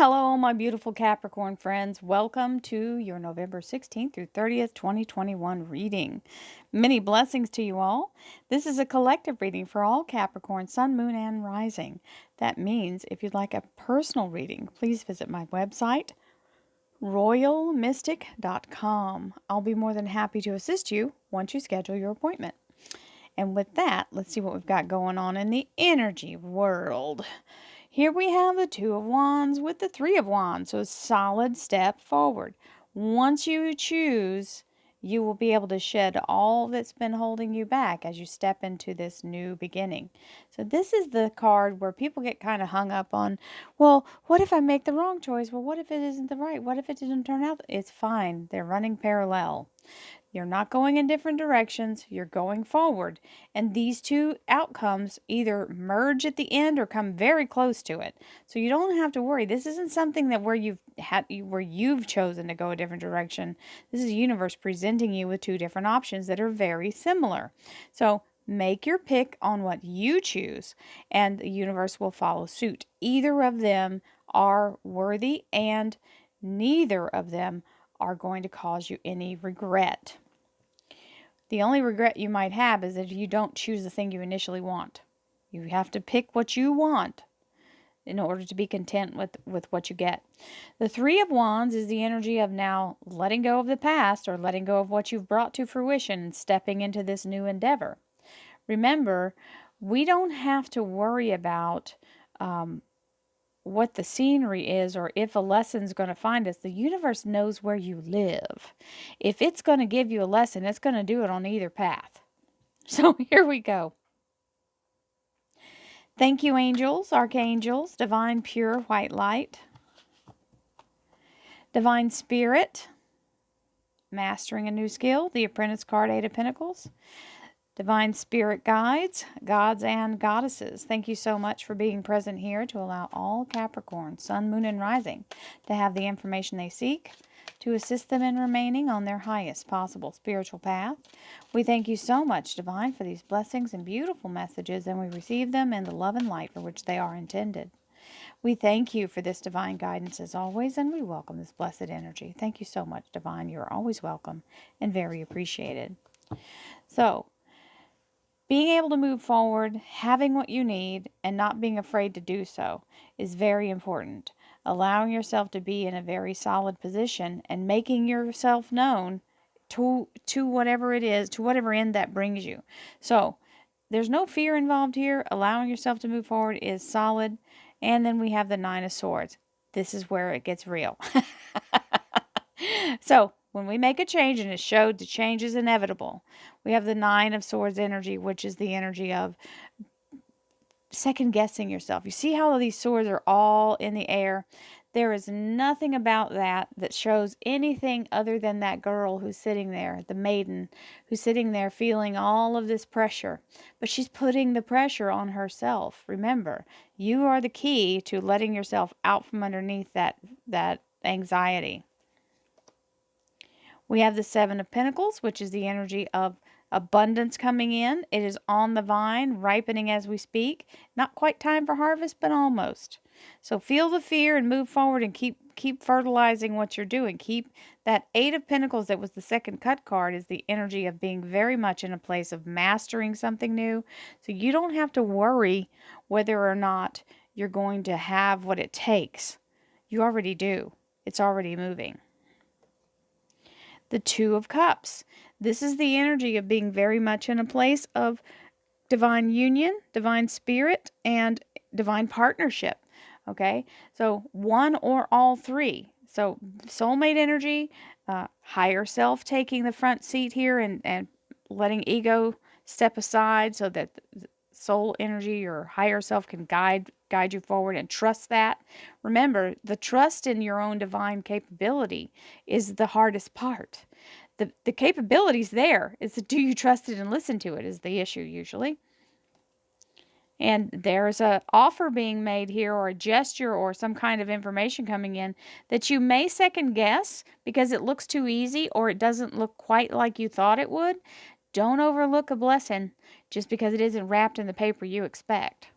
Hello, my beautiful Capricorn friends. Welcome to your November 16th through 30th, 2021 reading. Many blessings to you all. This is a collective reading for all Capricorn, Sun, Moon, and Rising. That means if you'd like a personal reading, please visit my website, royalmystic.com. I'll be more than happy to assist you once you schedule your appointment. And with that, let's see what we've got going on in the energy world. Here we have the Two of Wands with the Three of Wands, so a solid step forward. Once you choose, you will be able to shed all that's been holding you back as you step into this new beginning. So this is the card where people get kind of hung up on, well, what if I make the wrong choice? Well, what if it isn't the right? What if it didn't turn out? It's fine. They're running parallel. You're not going in different directions, you're going forward. And these two outcomes either merge at the end or come very close to it. So you don't have to worry. This isn't something that where you've chosen to go a different direction. This is the universe presenting you with two different options that are very similar. So make your pick on what you choose, and the universe will follow suit. Either of them are worthy, and neither of them are going to cause you any regret. The only regret you might have is if you don't choose the thing you initially want. You have to pick what you want in order to be content with what you get. The Three of Wands is the energy of now letting go of the past, or letting go of what you've brought to fruition and stepping into this new endeavor. Remember, we don't have to worry about what the scenery is or if a lesson's going to find us. The universe knows where you live. If it's going to give you a lesson, it's going to do it on either path. So here we go. Thank you, angels, archangels, divine pure white light, divine spirit, mastering a new skill, the apprentice card, Eight of Pentacles, divine spirit guides, gods and goddesses. Thank you so much for being present here to allow all Capricorn, Sun, Moon, and Rising to have the information they seek to assist them in remaining on their highest possible spiritual path. We thank you so much, Divine, for these blessings and beautiful messages, and we receive them in the love and light for which they are intended. We thank you for this divine guidance as always, and we welcome this blessed energy. Thank you so much, Divine. You're always welcome and very appreciated. So, being able to move forward, having what you need, and not being afraid to do so is very important. Allowing yourself to be in a very solid position and making yourself known to whatever it is, to whatever end that brings you. So, there's no fear involved here. Allowing yourself to move forward is solid. And then we have the Nine of Swords. This is where it gets real. So, when we make a change and it's showed the change is inevitable, we have the Nine of Swords energy, which is the energy of second guessing yourself. You see how these swords are all in the air? There is nothing about that shows anything other than that girl who's sitting there, the maiden, who's sitting there feeling all of this pressure. But she's putting the pressure on herself. Remember, you are the key to letting yourself out from underneath that anxiety. We have the Seven of Pentacles, which is the energy of abundance coming in. It is on the vine, ripening as we speak. Not quite time for harvest, but almost. So feel the fear and move forward and keep fertilizing what you're doing. Keep that Eight of Pentacles that was the second cut card is the energy of being very much in a place of mastering something new. So you don't have to worry whether or not you're going to have what it takes. You already do. It's already moving. The Two of Cups. This is the energy of being very much in a place of divine union, divine spirit, and divine partnership. Okay, so one or all three. So soulmate energy, higher self taking the front seat here and letting ego step aside so that soul energy, your higher self, can guide you forward, and trust that. Remember, the trust in your own divine capability is the hardest part. The capability's there. It's do you trust it and listen to it is the issue usually. And there's an offer being made here, or a gesture, or some kind of information coming in that you may second guess because it looks too easy or it doesn't look quite like you thought it would. Don't overlook a blessing just because it isn't wrapped in the paper you expect.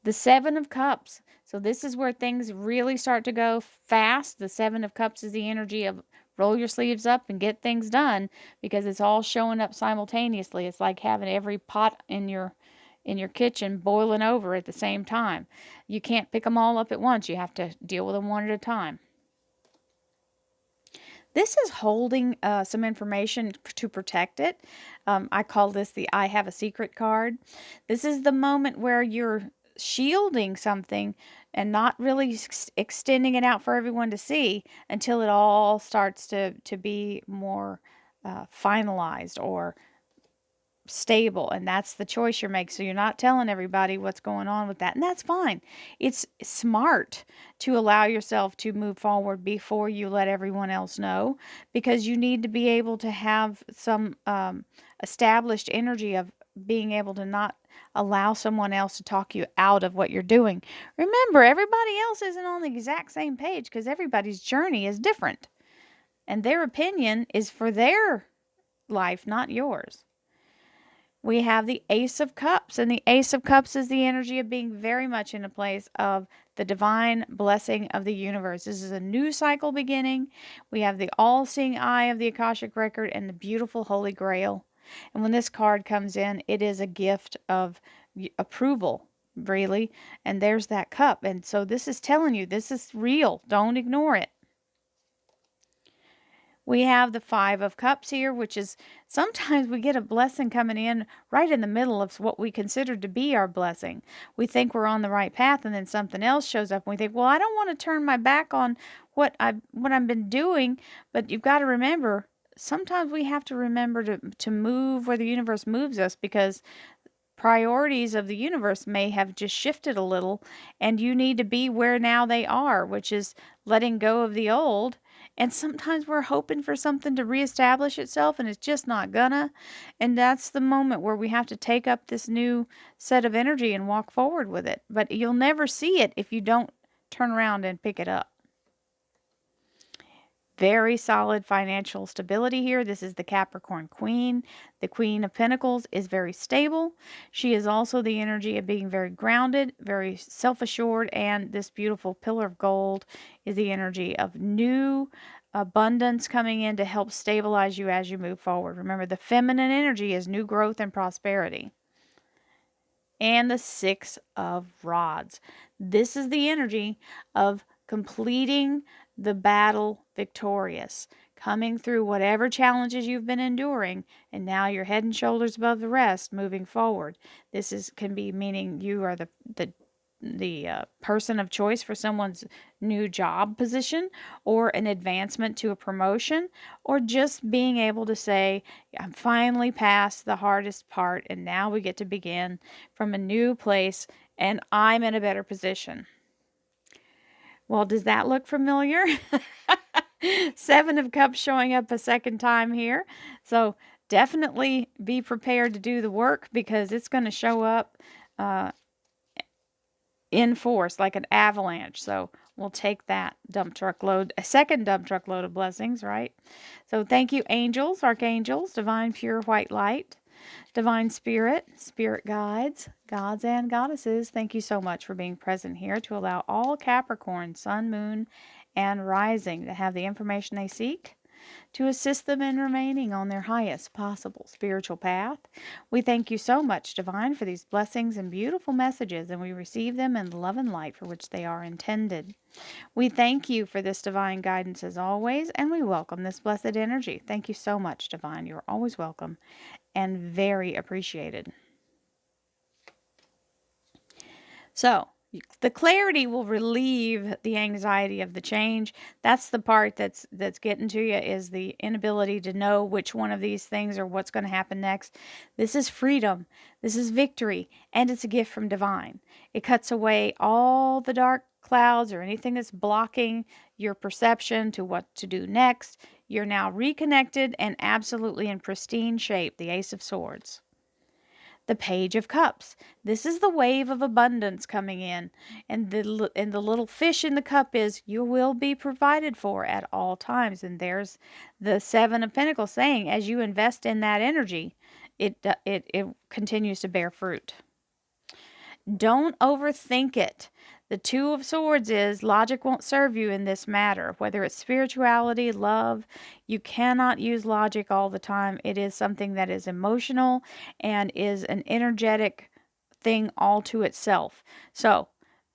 The Seven of Cups. So this is where things really start to go fast. The Seven of Cups is the energy of roll your sleeves up and get things done, because it's all showing up simultaneously. It's like having every pot in your kitchen boiling over at the same time. You can't pick them all up at once. You have to deal with them one at a time. This is holding some information to protect it. I call this the I have a secret card. This is the moment where you're shielding something and not really extending it out for everyone to see until it all starts to be more finalized or stable, and that's the choice you're making. So you're not telling everybody what's going on with that, and that's fine. It's smart to allow yourself to move forward before you let everyone else know, because you need to be able to have some established energy of being able to not allow someone else to talk you out of what you're doing. Remember, everybody else isn't on the exact same page, because everybody's journey is different, and their opinion is for their life, not yours. We have the Ace of Cups, and the Ace of Cups is the energy of being very much in a place of the divine blessing of the universe. This is a new cycle beginning. We have the all-seeing eye of the Akashic Record and the beautiful Holy Grail. And when this card comes in, it is a gift of approval, really. And there's that cup. And so this is telling you this is real. Don't ignore it. We have the Five of Cups here, which is sometimes we get a blessing coming in right in the middle of what we consider to be our blessing. We think we're on the right path, and then something else shows up, and we think, well, I don't want to turn my back on what I've been doing. But you've got to remember, sometimes we have to remember to move where the universe moves us, because priorities of the universe may have just shifted a little, and you need to be where now they are, which is letting go of the old. And sometimes we're hoping for something to reestablish itself, and it's just not gonna. And that's the moment where we have to take up this new set of energy and walk forward with it. But you'll never see it if you don't turn around and pick it up. Very solid financial stability here. This is the Capricorn Queen. The Queen of Pentacles is very stable. She is also the energy of being very grounded, very self-assured, and this beautiful pillar of gold is the energy of new abundance coming in to help stabilize you as you move forward. Remember, the feminine energy is new growth and prosperity. And the Six of Rods. This is the energy of completing the battle victorious, coming through whatever challenges you've been enduring, and now you're head and shoulders above the rest, moving forward. This can be meaning you are the person of choice for someone's new job position, or an advancement to a promotion, or just being able to say, I'm finally past the hardest part, and now we get to begin from a new place, and I'm in a better position. Well, does that look familiar? Seven of Cups showing up a second time here. So definitely be prepared to do the work, because it's going to show up in force like an avalanche. So we'll take that dump truck load, a second dump truck load of blessings, right? So thank you, angels, archangels, divine pure white light, divine spirit, spirit guides, gods and goddesses. Thank you so much for being present here to allow all Capricorn, sun, moon, and rising to have the information they seek to assist them in remaining on their highest possible spiritual path. We thank you so much, Divine, for these blessings and beautiful messages, and we receive them in love and light for which they are intended. We thank you for this divine guidance as always, and we welcome this blessed energy. Thank you so much, Divine. You're always welcome and very appreciated. So, the clarity will relieve the anxiety of the change. That's the part that's getting to you, is the inability to know which one of these things or what's going to happen next. This is freedom. This is victory. And it's a gift from Divine. It cuts away all the dark clouds or anything that's blocking your perception to what to do next. You're now reconnected and absolutely in pristine shape. The Ace of Swords. The Page of Cups. This is the wave of abundance coming in. And the little fish in the cup is, you will be provided for at all times. And there's the Seven of Pentacles saying, as you invest in that energy, it continues to bear fruit. Don't overthink it. The Two of Swords is logic won't serve you in this matter. Whether it's spirituality, love, you cannot use logic all the time. It is something that is emotional and is an energetic thing all to itself. So,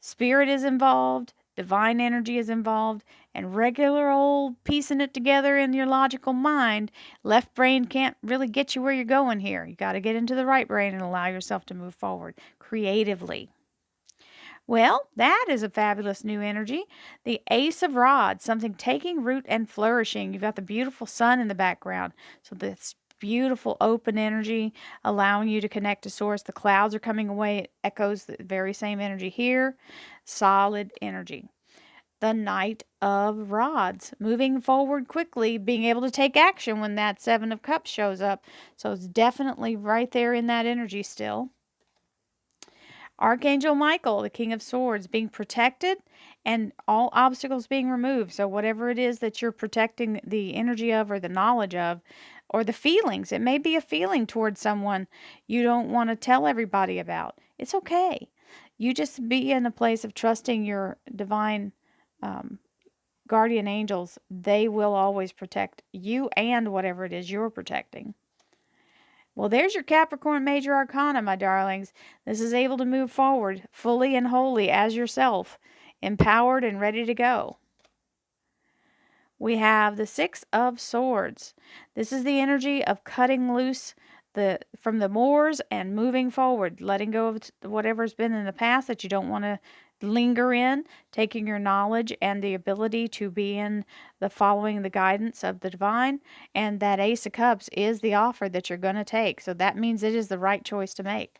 spirit is involved, divine energy is involved, and regular old piecing it together in your logical mind, left brain can't really get you where you're going here. You got to get into the right brain and allow yourself to move forward creatively. Well, that is a fabulous new energy. The Ace of Rods, something taking root and flourishing. You've got the beautiful sun in the background. So this beautiful open energy allowing you to connect to source. The clouds are coming away. It echoes the very same energy here. Solid energy. The Knight of Rods, moving forward quickly, being able to take action when that Seven of Cups shows up. So it's definitely right there in that energy still. Archangel Michael, the King of Swords, being protected and all obstacles being removed. So whatever it is that you're protecting the energy of or the knowledge of or the feelings, it may be a feeling towards someone you don't want to tell everybody about. It's okay. You just be in a place of trusting your divine guardian angels. They will always protect you and whatever it is you're protecting. Well, there's your Capricorn Major Arcana, my darlings. This is able to move forward fully and wholly as yourself, empowered and ready to go. We have the Six of Swords. This is the energy of cutting loose from the moors and moving forward, letting go of whatever's been in the past that you don't want to linger in, taking your knowledge and the ability to be in the following the guidance of the divine. And that Ace of Cups is the offer that you're going to take. So that means it is the right choice to make.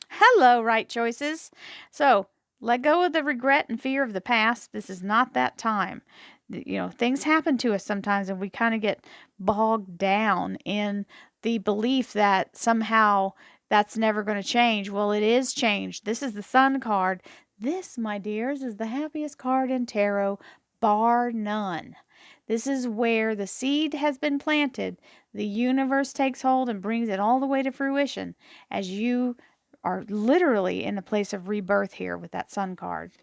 Hello, right choices. So let go of the regret and fear of the past. This is not that time. You know, things happen to us sometimes and we kind of get bogged down in the belief that somehow that's never going to change. Well, it is changed. This is the Sun card. This, my dears, is the happiest card in tarot, bar none. This is where the seed has been planted. The universe takes hold and brings it all the way to fruition as you are literally in a place of rebirth here with that Sun card.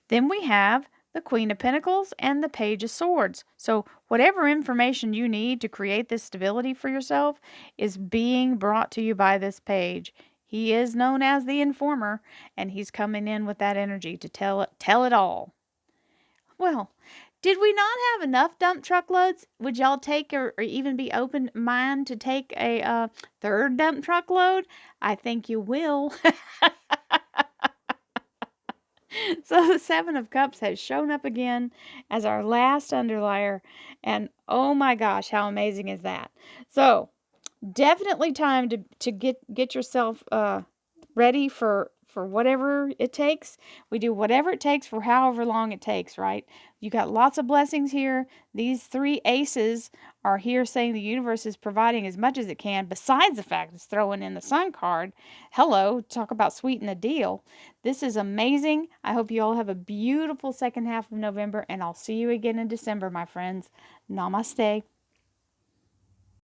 Then we have the Queen of Pentacles and the Page of Swords. So whatever information you need to create this stability for yourself is being brought to you by this page. He is known as the informer, and he's coming in with that energy to tell it all. Well, did we not have enough dump truck loads? Would y'all take or even be open mind to take a third dump truck load? I think you will. So the Seven of Cups has shown up again as our last underlier. And oh my gosh, how amazing is that? So definitely time to get yourself ready for whatever it takes. We do whatever it takes for however long it takes, right? You got lots of blessings here. These three aces are here saying the universe is providing as much as it can, besides the fact it's throwing in the Sun card. Hello, talk about sweeten the deal. This is amazing. I hope you all have a beautiful second half of November, and I'll see you again in December, my friends. Namaste.